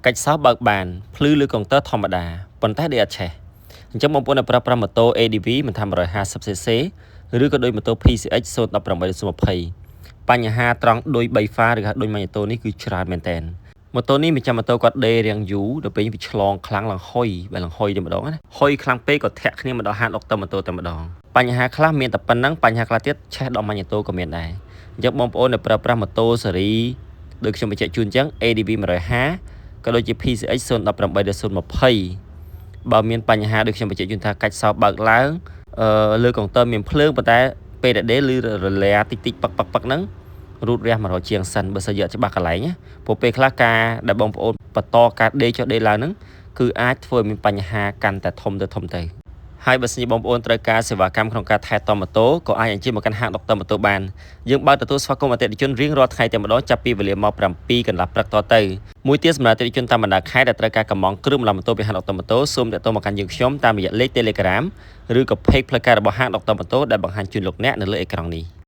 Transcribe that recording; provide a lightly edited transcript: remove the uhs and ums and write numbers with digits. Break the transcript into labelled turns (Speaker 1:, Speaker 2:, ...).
Speaker 1: កាច់សោះបើកបានភ្លឺលើកុងទ័រធម្មតាប៉ុន្តែដេកអត់ឆេះអញ្ចឹងបងប្អូនដែលប្រើប្រាស់ម៉ូតូ ADV មិនថា 150cc ឬក៏ដូចម៉ូតូ PCX 018-20បញ្ហាត្រង់ដូច 3 ហ្វាឬក៏ដូចម៉ាញ៉ូតូនេះគឺច្រើនមែនតើម៉ូតូនេះម្ចាស់ម៉ូតូគាត់ដេររៀងយូរដល់ពេលវាឆ្លងខ្លាំងឡើងហុយបែរឡើងហុយតែម្ដងណាហុយខ្លាំងពេកក៏ធាក់គ្នាមកដល់ហាត់អុកទៅម៉ូតូតែម្ដងបញ្ហាខ្លះមានតែប៉ុណ្ណឹងបញ្ហាខ្លះទៀតឆេះដល់ម៉ាញ៉ូតូក៏មានដែរអញ្ចឹងបងប្អូនដែលប្រើប្រាស់ម៉ូតូស៊េរីដូចខ្ញុំបញ្ជាក់ជូនអញ្ចឹង ADV 150ក៏ដូចជា PCX 018-20បើមានបញ្ហាដូចខ្ញុំបញ្ជាក់ជូនថាកាច់សោបើកឡើងលើកុងទ័រមានភ្លើងប៉ុន្តែពេលដែលដេរឬរលាតិចតិចប៉ឹកហ្នឹងរូតរះ100ជាងសិនបើសិនយកច្បាស់កន្លែងណាព្រោះពេលខ្លះការដែលបងប្អូនបន្តការដេរចុះដេរឡើងហ្នឹងគឺអាចធ្វើឲ្យមានបញ្ហាកាន់តែធំទៅហើយបើសិនជាបងប្អូនត្រូវការសេវាកម្មក្នុងការថែទាំម៉ូតូក៏អាចអញ្ជើញមកកាន់ហាងដុកទ័រម៉ូតូបានយើងបើកទទួលស្វាគមន៍អតិថិជនរៀងរាល់ថ្ងៃតែម្ដងចាប់ពីវេលាម៉ោង 7 កន្លះព្រឹកតទៅមួយទៀតសម្រាប់អតិថិជនតាមបណ្ដាខេត្តដែលត្រូវការកម្មង់គ្រឿងបន្លាស់ម៉ូតូពីហាងដុកទ័រម៉ូតូសូមទាក់ទងមកកាន់យើងខ្ញុំតាមរយៈលេខ Telegram ឬក៏ Page ផ្លូវការរបស់ហាងដុកទ័រម៉ូតូដែលបង្ហាញជូនលោកអ្នកនៅលើអេក្រង់នេះ